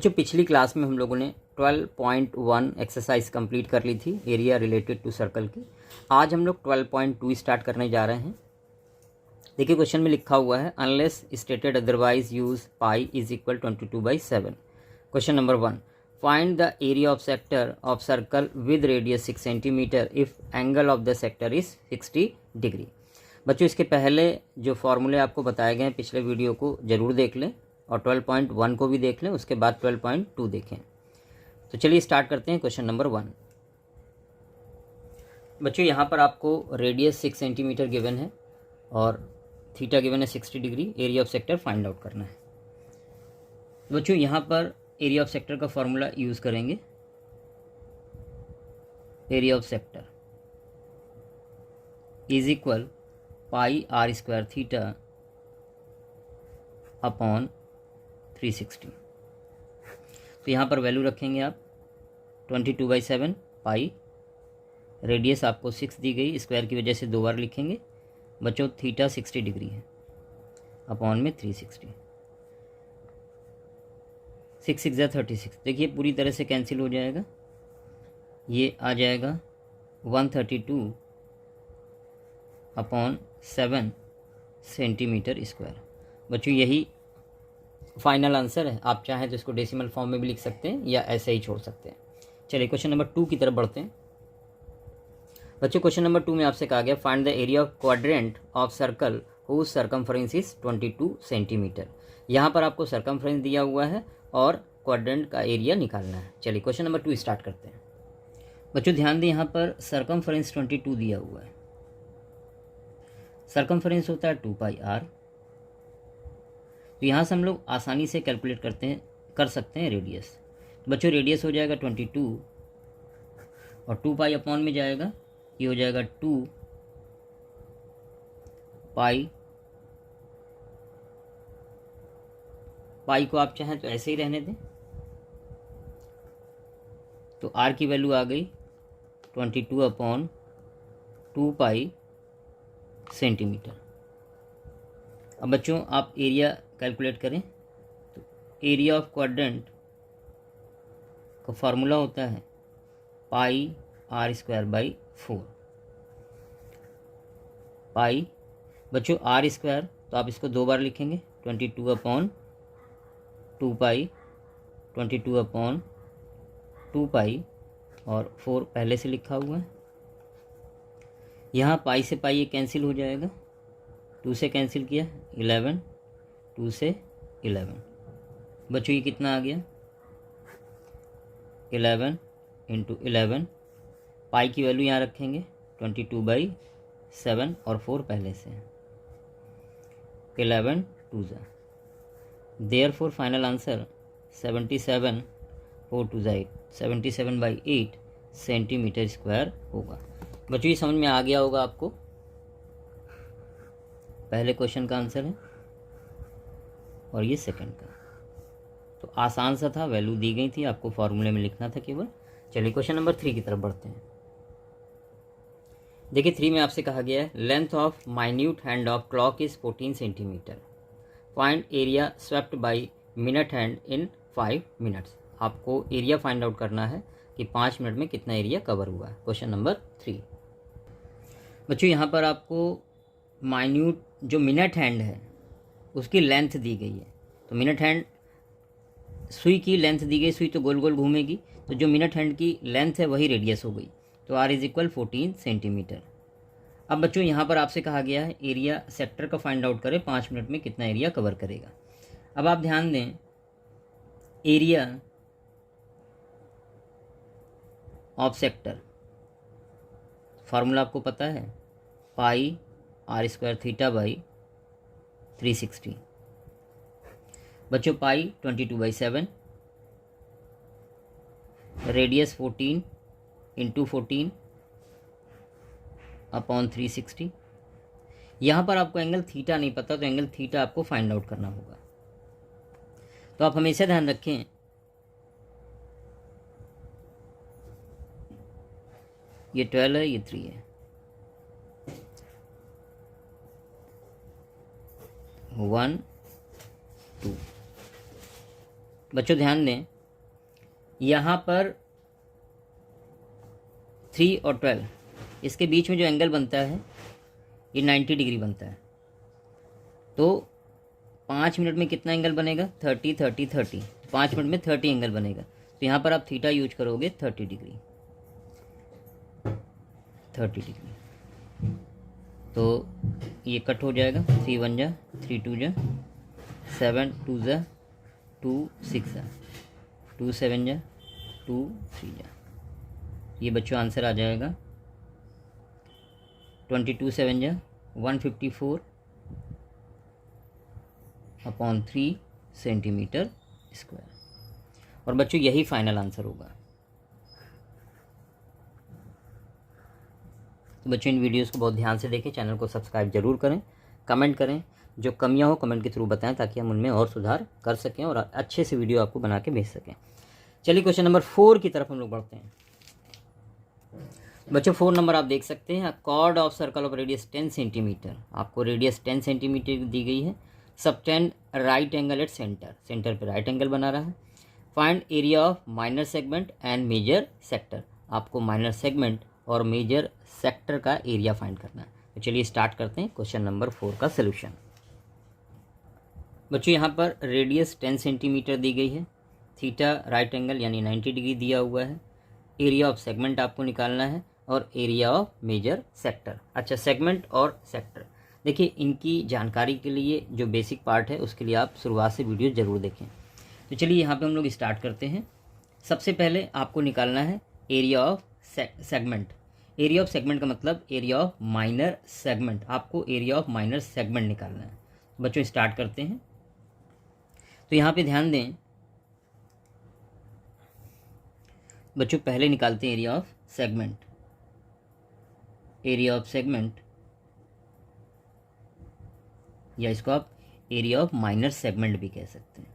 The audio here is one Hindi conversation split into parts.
बच्चों पिछली क्लास में हम लोगों ने 12.1 एक्सरसाइज कंप्लीट कर ली थी एरिया रिलेटेड टू सर्कल की। आज हम लोग 12.2 स्टार्ट करने जा रहे हैं। देखिए क्वेश्चन में लिखा हुआ है unless stated otherwise use pi is equal 22/7। Question number 1, find the area of sector of circle with radius 6 centimetre if angle of the sector is 60 degree. बच्चों इसके पहले जो फॉर्मूले आपको बताए गए हैं पिछले वीडियो को ज़रूर देख लें और 12.1 को भी देख लें, उसके बाद 12.2 देखें। तो चलिए स्टार्ट करते हैं क्वेश्चन नंबर 1। बच्चों यहाँ पर आपको रेडियस 6 सेंटीमीटर गिवन है और थीटा गिवन है 60 degree. Area of sector find out करना है। बच्चों यहाँ पर एरिया ऑफ सेक्टर का फॉर्मूला यूज़ करेंगे। Area of sector is equal pi are square theta upon 360। तो यहाँ पर वैल्यू रखेंगे आप 22/7 पाई। रेडियस आपको 6 दी गई, स्क्वायर की वजह से 2 बार लिखेंगे। बच्चों थीटा 60 डिग्री है अपॉन में 360। 6 6 जा 36। देखिए पूरी तरह से कैंसिल हो जाएगा। ये आ जाएगा 132 अपॉन 7 सेंटीमीटर स्क्वायर। बच्चों यही फाइनल आंसर है। आप चाहें तो इसको डेसिमल फॉर्म में भी लिख सकते हैं या ऐसे ही छोड़ सकते हैं। चलिए क्वेश्चन नंबर 2 की तरफ बढ़ते हैं। बच्चों क्वेश्चन नंबर 2 में आपसे कहा गया find the area of quadrant of circle whose circumference is 22 centimetre. यहाँ पर आपको सर्कमफ्रेंस दिया हुआ है और क्वाड्रेंट का एरिया निकालना है। चलिए क्वेश्चन नंबर 2 स्टार्ट करते हैं। बच्चों ध्यान दें, यहाँ पर सर्कमफ्रेंस 22 दिया हुआ है। सर्कमफ्रेंस होता है 2πr। तो यहाँ से हम लोग आसानी से कैलकुलेट कर सकते हैं रेडियस। तो बच्चों रेडियस हो जाएगा 22 और 2π अपॉन में जाएगा, ये हो जाएगा 2π। पाई को आप चाहें तो ऐसे ही रहने दें। तो r की वैल्यू आ गई 22 अपॉन 2π सेंटीमीटर। अब बच्चों आप एरिया कैलकुलेट करें। तो एरिया ऑफ क्वाड्रेंट का फार्मूला होता है पाई आर स्क्वायर बाई 4। पाई बच्चों आर स्क्वायर तो आप इसको 2 बार लिखेंगे 22 अपॉन 2π, 22 अपॉन 2π और 4 पहले से लिखा हुआ है। यहाँ पाई से पाई ये कैंसिल हो जाएगा, 2 से कैंसिल किया 11, 2 से 11। बच्चों ये कितना आ गया 11 इंटू 11। पाई की वैल्यू यहाँ रखेंगे 22/7 और 4 पहले से 11 2 जा। Therefore final answer 77 4 2 8 77/8 centimetre square होगा। बच्चों ये समझ में आ गया होगा आपको। पहले क्वेश्चन का आंसर है और ये सेकंड का। तो आसान सा था, वैल्यू दी गई थी, आपको फॉर्मूले में लिखना था केवल। चलिए क्वेश्चन नंबर 3 की तरफ बढ़ते हैं। देखिए 3 में आपसे कहा गया है length of minute hand of clock is 14 centimetre. Find area swept by minute hand in 5 minutes. आपको एरिया फाइंड आउट करना है कि 5 मिनट में कितना एरिया कवर हुआ है। Question number 3। बच्चों यहाँ पर आपको माइन्यूट जो मिनट हैंड है उसकी लेंथ दी गई है। तो मिनट हैंड सुई की लेंथ दी गई, सुई तो गोल गोल घूमेगी, तो जो मिनट हैंड की लेंथ है वही रेडियस हो गई। तो r इज इक्वल 14 सेंटीमीटर। अब बच्चों यहाँ पर आपसे कहा गया है एरिया सेक्टर का फाइंड आउट करें 5 मिनट में कितना एरिया कवर करेगा। अब आप ध्यान दें, एरिया ऑफ सेक्टर फार्मूला आपको पता है pi are square theta by 360। बच्चों पाई 22/7, रेडियस 14 इंटू 14 अपॉन 360। यहाँ पर आपको एंगल थीटा नहीं पता, तो एंगल थीटा आपको फाइंड आउट करना होगा। तो आप हमेशा ध्यान रखें ये 12 है, ये 3 है। 1 2 बच्चों ध्यान दें, यहाँ पर 3 और 12 इसके बीच में जो एंगल बनता है ये 90 डिग्री बनता है। तो 5 मिनट में कितना एंगल बनेगा? 30 30 30। 5 मिनट में 30 एंगल बनेगा। तो यहाँ पर आप थीटा यूज करोगे 30 डिग्री, 30 डिग्री। तो ये कट हो जाएगा, 3 1 जा 3 2 जा 7 2 जा 2 6 जा 2 7 जा 2 3 जा। ये बच्चों आंसर आ जाएगा 22 7 जा 154 अपॉन 3 सेंटीमीटर स्क्वायर। और बच्चों यही फाइनल आंसर होगा। तो बच्चों इन वीडियोस को बहुत ध्यान से देखें, चैनल को सब्सक्राइब जरूर करें, कमेंट करें, जो कमियां हो कमेंट के थ्रू बताएं ताकि हम उनमें और सुधार कर सकें और अच्छे से वीडियो आपको बना के भेज सकें। चलिए क्वेश्चन नंबर 4 की तरफ हम लोग बढ़ते हैं। बच्चों 4 नंबर आप देख सकते हैं, chord of circle of radius 10 centimetre. आपको रेडियस 10 सेंटीमीटर दी गई है। Subtend right angle at centre, centre पे राइट एंगल बना रहा है। Find area of minor segment and major sector. आपको माइनर सेगमेंट और मेजर सेक्टर का एरिया फाइंड करना है। तो चलिए स्टार्ट करते हैं क्वेश्चन नंबर 4 का सलूशन। बच्चों यहाँ पर रेडियस 10 सेंटीमीटर दी गई है, थीटा राइट एंगल यानी 90 डिग्री दिया हुआ है, एरिया ऑफ सेगमेंट आपको निकालना है और एरिया ऑफ मेजर सेक्टर। अच्छा, सेगमेंट और सेक्टर देखिए, इनकी जानकारी के लिए जो बेसिक पार्ट है उसके लिए आप शुरुआत से वीडियो ज़रूर देखें। तो चलिए यहाँ पे हम लोग स्टार्ट करते हैं। सबसे पहले आपको निकालना है area of segment. Area of segment का मतलब एरिया ऑफ माइनर सेगमेंट। आपको एरिया ऑफ माइनर सेगमेंट निकालना है। बच्चों स्टार्ट करते हैं। तो यहाँ पे ध्यान दें बच्चों, पहले निकालते हैं area of segment. Area of segment या इसको आप एरिया ऑफ माइनर सेगमेंट भी कह सकते हैं,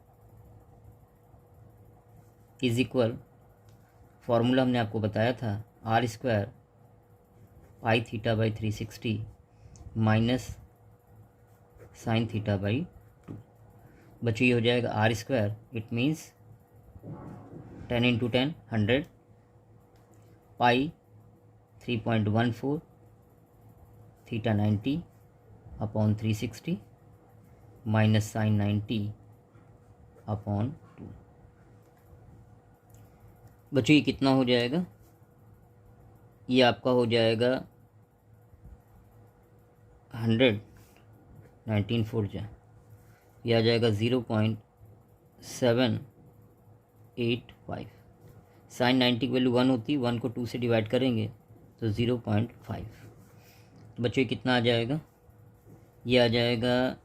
इज इक्वल, फॉर्मूला हमने आपको बताया था, r square pi theta by 360 minus sine theta by 2। बच्चों ये हो जाएगा r square, it means 10 into 10 100 pi 3.14 theta 90 upon 360 minus sine 90 upon 2। बच्चों ये कितना हो जाएगा? ये आपका हो जाएगा 100 19 4 जा, ये आ जाएगा 0.785। साइन 90 की वैल्यू 1 होती है, 1 को 2 से डिवाइड करेंगे तो 0.5। तो बच्चों ये कितना आ जाएगा? ये आ जाएगा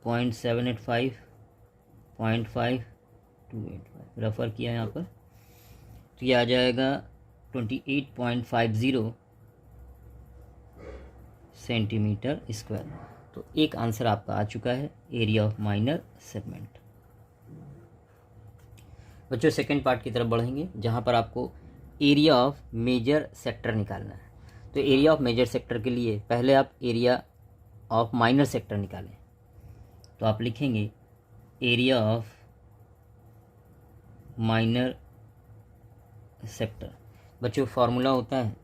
0.785 0.5285, रेफर किया यहाँ पर। तो ये आ जाएगा 28.50 सेंटीमीटर स्क्वायर। तो एक आंसर आपका आ चुका है, एरिया ऑफ माइनर सेगमेंट। बच्चों सेकेंड पार्ट की तरफ बढ़ेंगे जहाँ पर आपको एरिया ऑफ मेजर सेक्टर निकालना है। तो एरिया ऑफ मेजर सेक्टर के लिए पहले आप एरिया ऑफ माइनर सेक्टर निकालें। तो आप लिखेंगे एरिया ऑफ माइनर सेक्टर। बच्चों फार्मूला होता है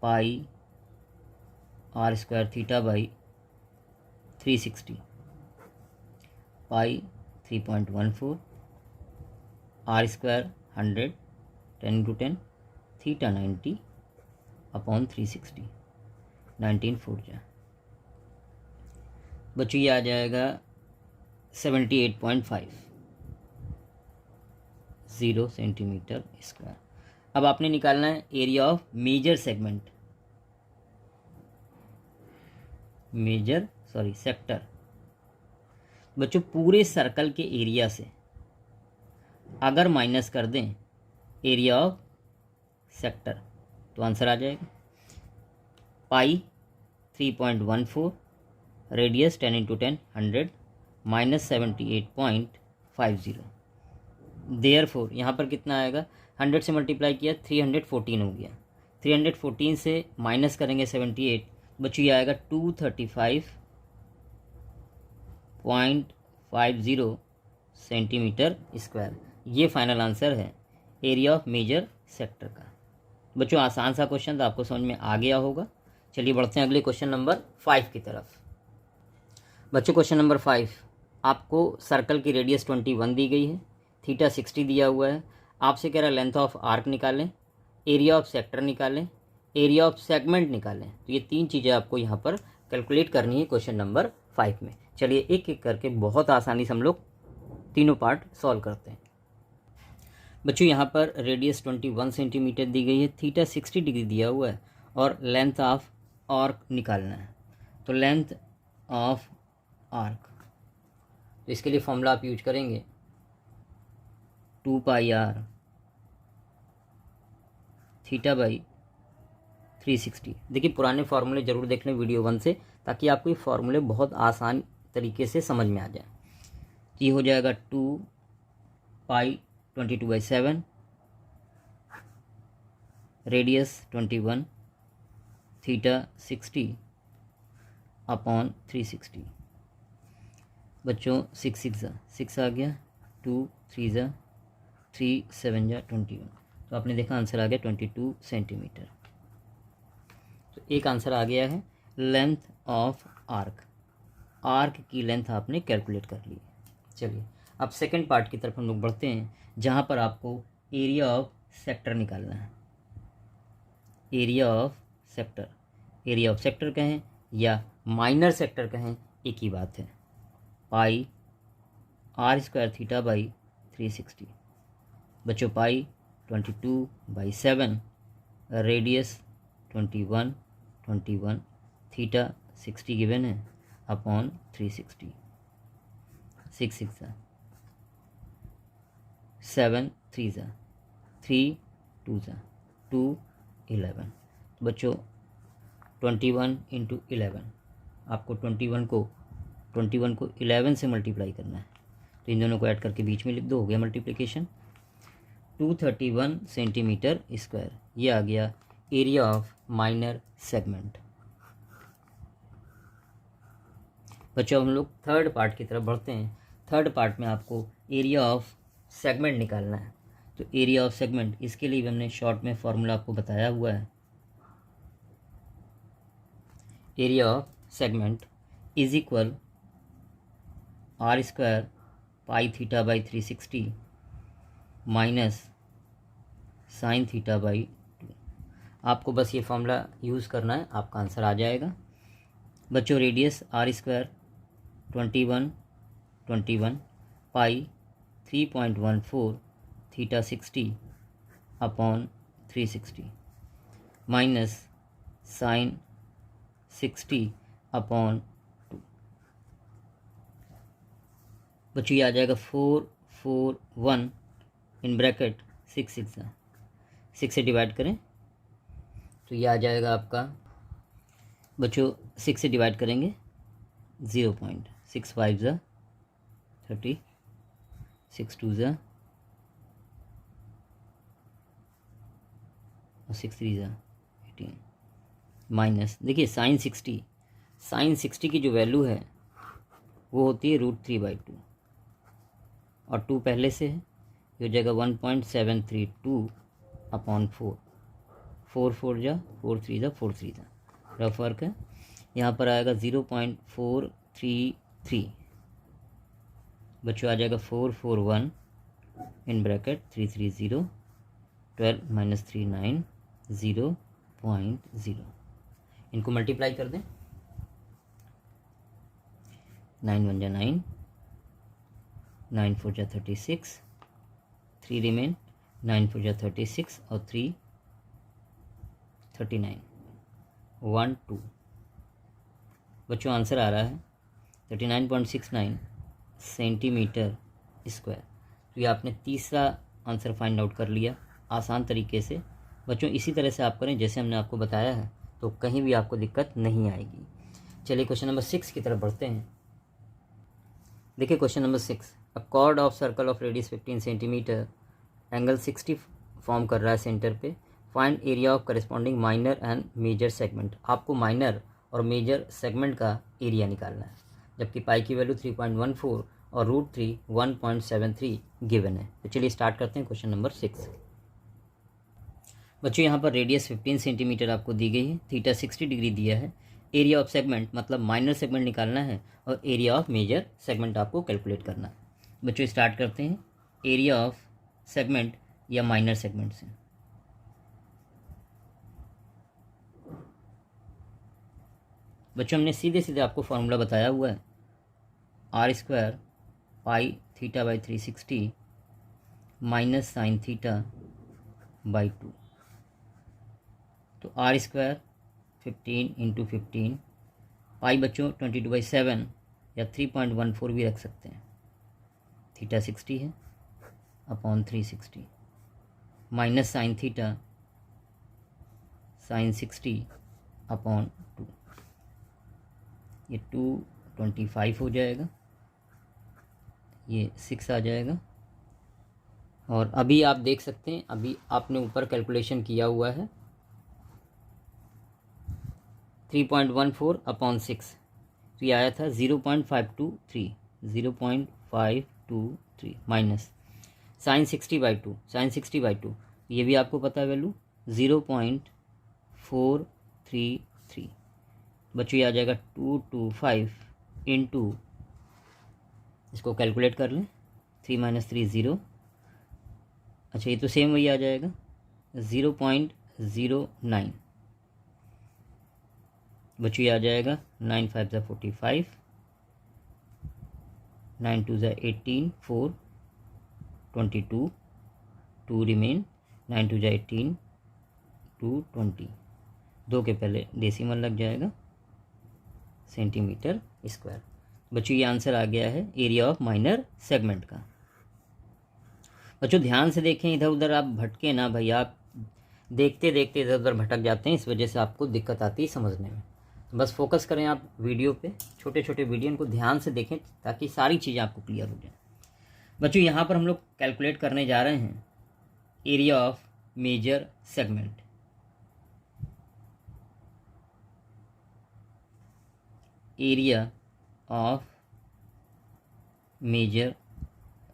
pi are square theta by 360 pi 3.14 R square 100 10 into 10 theta 90 upon 360 19 4 जा। बच्चों ये आ जाएगा 78.50 सेंटीमीटर स्क्वायर। अब आपने निकालना है area of major segment, sector. बच्चों पूरे सर्कल के एरिया से अगर माइनस कर दें एरिया ऑफ सेक्टर तो आंसर आ जाएगा पाई 3.14 रेडियस 10 इंटू 10 100 माइनस 78.50। देयरफॉर यहाँ पर कितना आएगा? 100 से मल्टीप्लाई किया 314 हो गया। 314 से माइनस करेंगे 78, बच्चों ये आएगा 235.50 सेंटीमीटर स्क्वायर। ये फाइनल आंसर है एरिया ऑफ मेजर सेक्टर का। बच्चों आसान सा क्वेश्चन था, आपको समझ में आ गया होगा। चलिए बढ़ते हैं अगले क्वेश्चन नंबर 5 की तरफ। बच्चों क्वेश्चन नंबर 5, आपको सर्कल की रेडियस 21 दी गई है, थीटा 60 दिया हुआ है। आपसे कह रहा है लेंथ ऑफ आर्क निकालें, एरिया ऑफ सेक्टर निकालें, एरिया ऑफ सेगमेंट निकालें। तो ये 3 चीज़ें आपको यहाँ पर कैलकुलेट करनी है क्वेश्चन नंबर 5 में। चलिए एक एक करके बहुत आसानी से हम लोग तीनों पार्ट सॉल्व करते हैं। बच्चों यहाँ पर रेडियस 21 सेंटीमीटर दी गई है, थीटा 60 डिग्री दिया हुआ है और लेंथ ऑफ आर्क निकालना है। तो लेंथ ऑफ आर्क, तो इसके लिए फॉर्मूला आप यूज करेंगे 2 पाई आर थीटा बाई 360। देखिए पुराने फार्मूले ज़रूर देख लें वीडियो 1 से, ताकि आपको ये फार्मूले बहुत आसान तरीके से समझ में आ जाए। ये हो जाएगा 2 पाई 22/7, रेडियस 21, थीटा 60 अपॉन 360। बच्चों 6 6 आ गया, 2 3 3 7 21। तो आपने देखा आंसर आ गया 22 सेंटीमीटर। तो एक आंसर आ गया है लेंथ ऑफ आर्क। आर्क की लेंथ आपने कैलकुलेट कर ली। चलिए अब सेकंड पार्ट की तरफ हम लोग बढ़ते हैं, जहाँ पर आपको एरिया ऑफ सेक्टर निकालना है। Area of sector, area of sector कहें या माइनर सेक्टर कहें, एक ही बात है। Pi are square theta by 360। बच्चों पाई 22/7, रेडियस 21 थीटा 60 गिवन है अपॉन 360। 6 6 7 3 3 2 2 11। बच्चों 21 इंटू 11, आपको 21 को 11 से मल्टीप्लाई करना है। तो इन दोनों को ऐड करके बीच में लिख दो, हो गया मल्टीप्लिकेशन। 231 सेंटीमीटर स्क्वायर, ये आ गया एरिया ऑफ माइनर सेगमेंट। बच्चों हम लोग थर्ड पार्ट की तरफ बढ़ते हैं। थर्ड पार्ट में आपको एरिया ऑफ सेगमेंट निकालना है। तो एरिया ऑफ सेगमेंट, इसके लिए भी हमने शॉर्ट में फॉर्मूला आपको बताया हुआ है। Area of segment is equal r square pi theta by 360 minus sine theta by 2। आपको बस ये फॉर्मूला यूज़ करना है, आपका आंसर आ जाएगा। बच्चों radius r square 21 pi 3.14 theta 60 upon 360 minus sine 60 upon 2। बच्चों ये आ जाएगा 441 इन ब्रैकेट 6 से डिवाइड करें तो ये आ जाएगा आपका। बच्चों 6 से डिवाइड करेंगे 0.65 30, 6 2 और 6 3 18 माइनस, देखिए साइन 60 की जो वैल्यू है वो होती है √3/2 और 2 पहले से है, ये हो जाएगा 1.732 अपॉन 4 4 4 3 रफ फर्क है। यहाँ पर आएगा 0.433। बच्चों आ जाएगा 441 इन ब्रैकेट 330 12 माइनस 3 9 0.0। इनको मल्टीप्लाई कर दें, 9 1 9, 9 4 36, 3 रिमेन, 9 4 36 और 3 39 1 2। बच्चों आंसर आ रहा है 39.69 सेंटीमीटर स्क्वायर। तो ये आपने तीसरा आंसर फाइंड आउट कर लिया आसान तरीके से। बच्चों इसी तरह से आप करें जैसे हमने आपको बताया है, तो कहीं भी आपको दिक्कत नहीं आएगी। चलिए क्वेश्चन नंबर 6 की तरफ बढ़ते हैं। देखिए question number 6, a chord of circle of radius 15 centimetre, angle 60 form कर रहा है सेंटर पे। Find area of corresponding minor and major segment. आपको माइनर और मेजर सेगमेंट का एरिया निकालना है। जबकि पाई की वैल्यू 3.14 और √3 1.73 गिवन है। तो चलिए स्टार्ट करते हैं क्वेश्चन नंबर 6। बच्चों यहाँ पर रेडियस 15 सेंटीमीटर आपको दी गई है, थीटा 60 डिग्री दिया है, एरिया ऑफ सेगमेंट मतलब माइनर सेगमेंट निकालना है और एरिया ऑफ मेजर सेगमेंट आपको कैलकुलेट करना है। बच्चों स्टार्ट करते हैं एरिया ऑफ सेगमेंट या माइनर सेगमेंट से। बच्चों हमने सीधे सीधे आपको फॉर्मूला बताया हुआ है, r² pi theta by 360 minus sine theta by 2। तो r² 15 इंटू 15 पाई बच्चों 22/7 या 3.14 भी रख सकते हैं, थीटा 60 है upon 360 minus sine theta sine 60 upon 2, ये 225 हो जाएगा, ये 6 आ जाएगा। और अभी आप देख सकते हैं, अभी आपने ऊपर कैलकुलेशन किया हुआ है 3.14 अपॉन 6, तो ये आया था 0.523 माइनस साइन 60/2, साइन 60/2 ये भी आपको पता है वैल्यू 0.433। बच्चों ये आ जाएगा 225 इंटू, इसको कैलकुलेट कर लें, 3 - 3 0, अच्छा ये तो सेम वही आ जाएगा 0.09। बच्चों ये आ जाएगा 9 5 = 45, 9 2 = 18, 4 22, 2 रिमेन, 9 2 = 18, 2 20, 2 के पहले डेसिमल लग जाएगा, सेंटीमीटर स्क्वायर। बच्चों ये आंसर आ गया है एरिया ऑफ माइनर सेगमेंट का। बच्चों ध्यान से देखें, इधर उधर आप भटके ना भाई, आप देखते देखते इधर उधर भटक जाते हैं, इस वजह से आपको दिक्कत आती है समझने में। तो बस फोकस करें आप वीडियो पे, छोटे छोटे वीडियो इनको ध्यान से देखें ताकि सारी चीज़ें आपको क्लियर हो जाए। बच्चों यहाँ पर हम लोग कैलकुलेट करने जा रहे हैं area of major segment. Area of major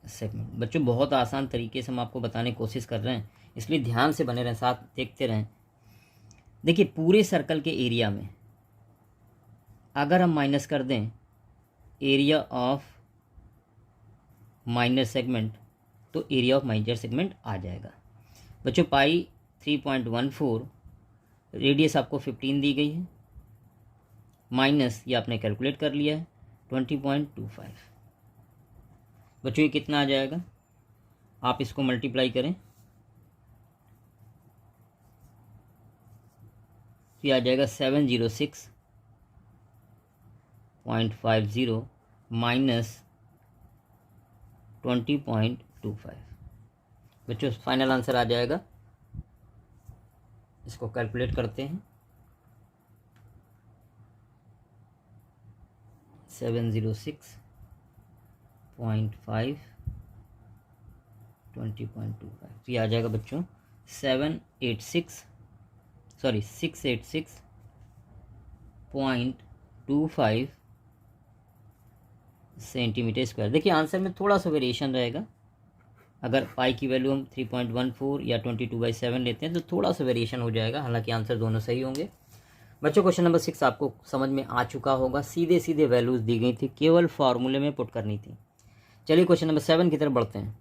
segment बच्चों बहुत आसान तरीके से हम आपको बताने की कोशिश कर रहे हैं, इसलिए ध्यान से बने रहें, साथ देखते रहें। देखिए पूरे सर्कल के एरिया में अगर हम माइनस कर दें एरिया ऑफ माइनर सेगमेंट तो एरिया ऑफ मेजर सेगमेंट आ जाएगा। बच्चों पाई 3.14, रेडियस आपको 15 दी गई है, माइनस ये आपने कैलकुलेट कर लिया है 20.25। बच्चों ये कितना आ जाएगा, आप इसको मल्टीप्लाई करें तो ये आ जाएगा 706.50 माइनस 20.25। बच्चों फाइनल आंसर आ जाएगा, इसको कैलकुलेट करते हैं 706.5 20.25, तो ये आ जाएगा बच्चों 686.25 सेंटीमीटर स्क्वायर। देखिए आंसर में थोड़ा सा वेरिएशन रहेगा, अगर पाई की वैल्यू हम 3.14 या 22/7 लेते हैं तो थोड़ा सा वेरिएशन हो जाएगा, हालांकि आंसर दोनों सही होंगे। बच्चों क्वेश्चन नंबर 6 आपको समझ में आ चुका होगा, सीधे सीधे वैल्यूज़ दी गई थी, केवल फार्मूले में पुट करनी थी। चलिए क्वेश्चन नंबर 7 की तरफ बढ़ते हैं।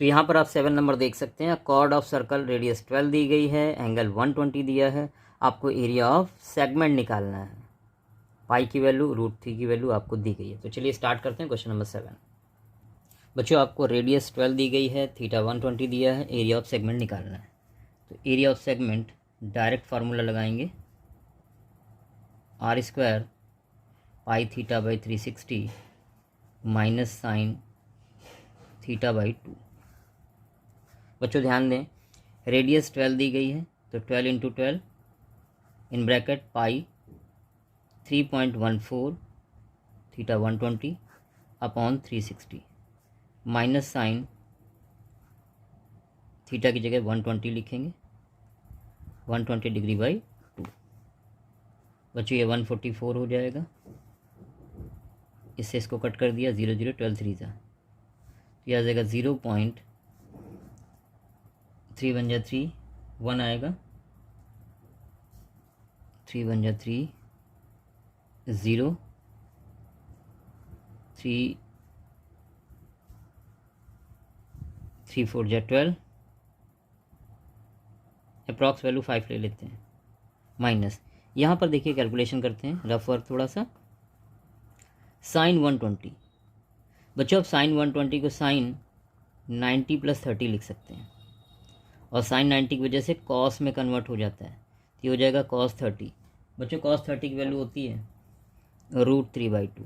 तो यहाँ पर आप 7 नंबर देख सकते हैं, कॉर्ड ऑफ सर्कल रेडियस 12 दी गई है, एंगल 120 दिया है, आपको एरिया ऑफ सेगमेंट निकालना है, पाई की वैल्यू √3 की वैल्यू आपको दी गई है। तो चलिए स्टार्ट करते हैं क्वेश्चन नंबर 7। बच्चों आपको रेडियस 12 दी गई है, थीटा 120 दिया है, एरिया ऑफ सेगमेंट निकालना है। तो area of segment direct formula लगाएंगे, r² pi theta by 360 minus sine theta by 2। बच्चों ध्यान दें, रेडियस 12 दी गई है तो 12 × 12 in bracket pi 3.14 theta 120 upon 360 minus sine theta की जगह 120 लिखेंगे, 120 डिग्री बाई 2। बच्चों ये 144 हो जाएगा, इससे इसको कट कर दिया, 0 0 12 3 जा, ये आ जाएगा 0.3 बन जा 3, 1 आएगा, 3 बन जा 3, 0, 3 4 जा 12, अप्रॉक्स वैल्यू 5 ले लेते हैं, माइनस, यहाँ पर देखिए कैलकुलेशन करते हैं रफ वर्क थोड़ा सा, साइन 120, बच्चों अब साइन 120 को साइन 90 + 30 लिख सकते हैं, और साइन 90 की वजह से कॉस में कन्वर्ट हो जाता है, तो ये हो जाएगा cos 30। बच्चों cos 30 की वैल्यू होती है √3/2,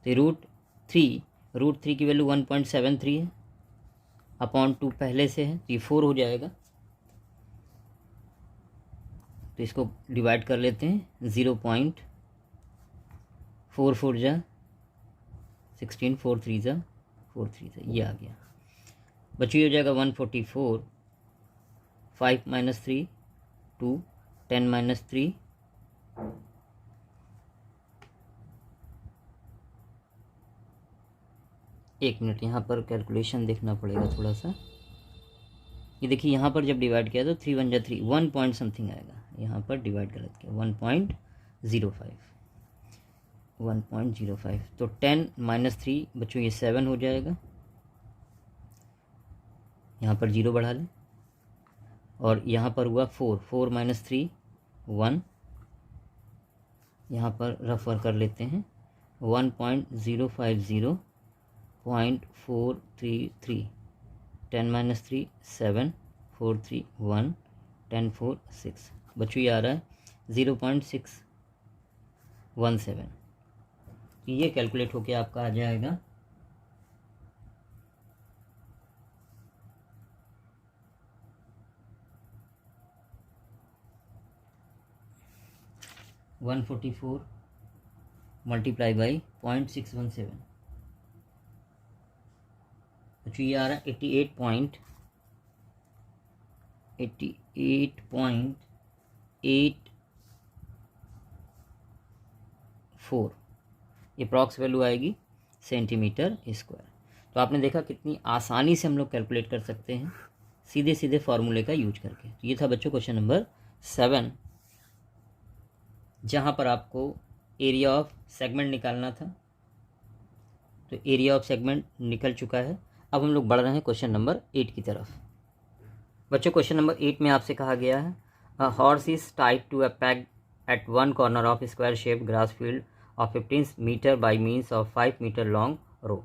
तो √3 की वैल्यू 1.73 है, अपॉन 2 पहले से है, तो ये 4 हो जाएगा, तो इसको डिवाइड कर लेते हैं, 0.44 जा 16, 4 3 जा 4 3 जा, ये आ गया। बच्चों ये हो जाएगा 144, 5 - 3 2, 10 - 3 1 मिनट, यहाँ पर कैलकुलेशन देखना पड़ेगा थोड़ा सा। ये देखिए यहाँ पर जब डिवाइड किया तो 3 1 जा 3, 1 पॉइंट समथिंग आएगा, यहाँ पर डिवाइड गलत किया, 1.05, तो 10 - 3 बच्चों ये 7 हो जाएगा, यहाँ पर 0 बढ़ा लें, और यहाँ पर हुआ 4 - 3 1, यहाँ पर रफ वर्क कर लेते हैं, 1.050 0.433, 10 - 3 7, 4 3 1, 10 4 6, बच्चों ये आ रहा है 0.617, ये कैलकुलेट होके आपका आ जाएगा 144 × 0.617, तो ये आ रहा है 88.84, ये अप्रॉक्स वैल्यू आएगी सेंटीमीटर स्क्वायर। तो आपने देखा कितनी आसानी से हम लोग कैलकुलेट कर सकते हैं सीधे सीधे फार्मूले का यूज करके। तो ये था बच्चों क्वेश्चन नंबर 7, जहाँ पर आपको एरिया ऑफ सेगमेंट निकालना था। तो एरिया ऑफ सेगमेंट निकल चुका है। अब हम लोग बढ़ रहे हैं क्वेश्चन नंबर 8 की तरफ। बच्चों क्वेश्चन नंबर 8 में आपसे कहा गया है a horse is tied to a peg at one corner of square shape grass field of 15 metre by means of 5 metre long rope.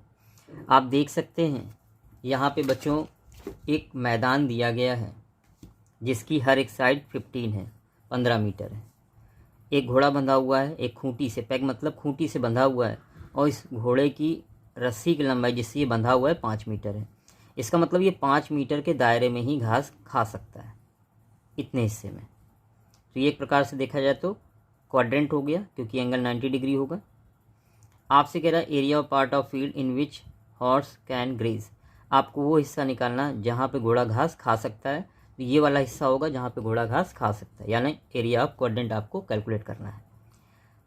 आप देख सकते हैं यहाँ पे बच्चों एक मैदान दिया गया है जिसकी हर एक साइड 15 है, 15 मीटर है। एक घोड़ा बंधा हुआ है एक खूंटी से, पैग मतलब खूंटी से बंधा हुआ है, और इस घोड़े की रस्सी की लंबाई जिससे ये बंधा हुआ है 5 मीटर है। इसका मतलब ये 5 मीटर के दायरे में ही घास खा सकता है, इतने हिस्से में। तो ये एक प्रकार से देखा जाए तो क्वाड्रेंट हो गया, क्योंकि एंगल 90 डिग्री होगा। आपसे कह रहा है area of part of field in which horse can graze. आपको वो हिस्सा निकालना जहाँ पे घोड़ा घास खा सकता है। तो ये वाला हिस्सा होगा जहाँ पे घोड़ा घास खा सकता है, यानी एरिया ऑफ क्वाड्रेंट आपको कैलकुलेट करना है।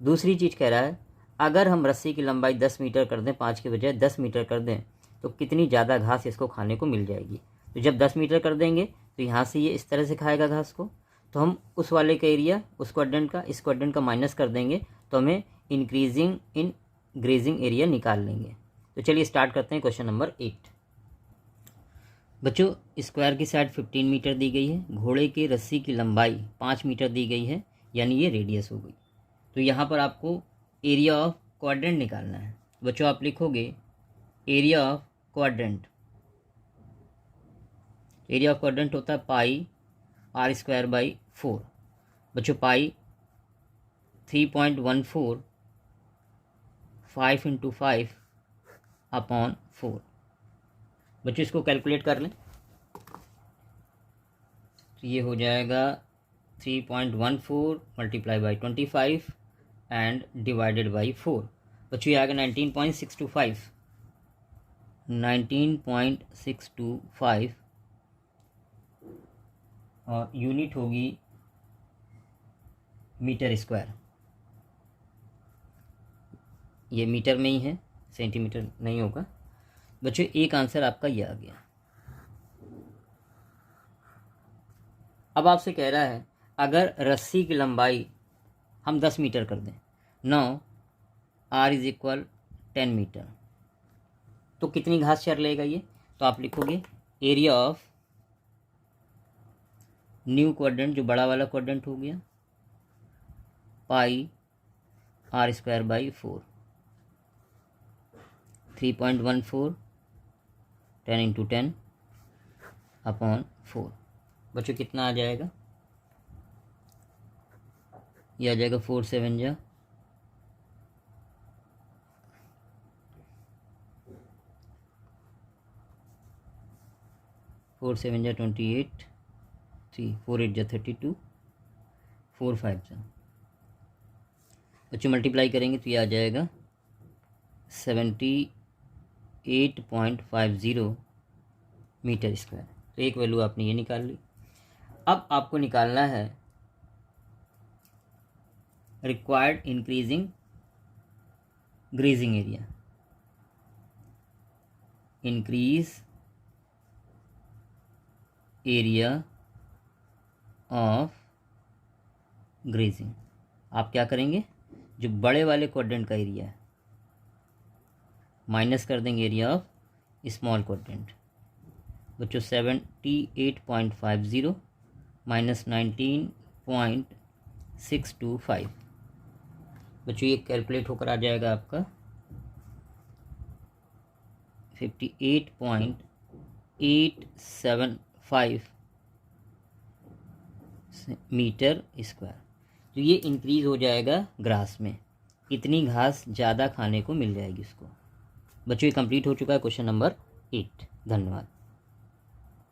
दूसरी चीज़ कह रहा है अगर हम रस्सी की लंबाई 10 मीटर कर दें, 5 के बजाय 10 मीटर कर दें, तो कितनी ज़्यादा घास इसको खाने को मिल जाएगी। तो जब 10 मीटर कर देंगे तो यहाँ से ये इस तरह से खाएगा घास को, तो हम उस वाले का एरिया उस क्वाड्रेंट का इस क्वाड्रेंट का माइनस कर देंगे, तो हमें इंक्रीजिंग इन ग्रेजिंग एरिया निकाल लेंगे। तो चलिए स्टार्ट करते हैं क्वेश्चन नंबर 8। बच्चों स्क्वायर की साइड 15 मीटर दी गई है, घोड़े की रस्सी की लंबाई 5 मीटर दी गई है, यानी ये रेडियस हो गई। तो यहाँ पर आपको एरिया ऑफ क्वाड्रेंट निकालना है। बच्चों आप लिखोगे area of quadrant. Area of quadrant होता है पाई r²/4। बच्चों पाई 3.14 5 × 5 अपॉन 4। बच्चों इसको कैलकुलेट कर लें तो ये हो जाएगा 3.14 × 25 एंड डिवाइडेड बाई 4। बच्चों ये आएगा 19.625 19.625 और यूनिट होगी मीटर स्क्वायर। ये मीटर में ही है, सेंटीमीटर नहीं होगा। बच्चों एक आंसर आपका ये आ गया। अब आपसे कह रहा है अगर रस्सी की लंबाई हम 10 मीटर कर दें, now r is equal 10 metre, तो कितनी घास चर लेगा ये? तो आप लिखोगे एरिया ऑफ न्यू क्वाड्रेंट, जो बड़ा वाला क्वाड्रेंट हो गया, पाई r square by 4, 3.14 10 into 10 upon 4। बच्चों कितना आ जाएगा? ये आ जाएगा 4 7 जा 4 7 जा 28, 3 4 8 जा 32, 4 5 जा। बच्चों मल्टीप्लाई करेंगे तो ये आ जाएगा 78.50 मीटर स्क्वायर। तो एक वैल्यू आपने ये निकाल ली। अब आपको निकालना है required increasing grazing area, increase area of grazing. आप क्या करेंगे, जो बड़े वाले क्वाड्रेंट का एरिया है माइनस कर देंगे एरिया ऑफ स्मॉल क्वाड्रेंट। बच्चों 78.50 माइनस 19.625। बच्चों ये कैलकुलेट होकर आ जाएगा आपका 58.875 मीटर स्क्वायर। तो ये इंक्रीज़ हो जाएगा ग्रास में, इतनी घास ज़्यादा खाने को मिल जाएगी उसको। बच्चों ये कंप्लीट हो चुका है क्वेश्चन नंबर 8। धन्यवाद।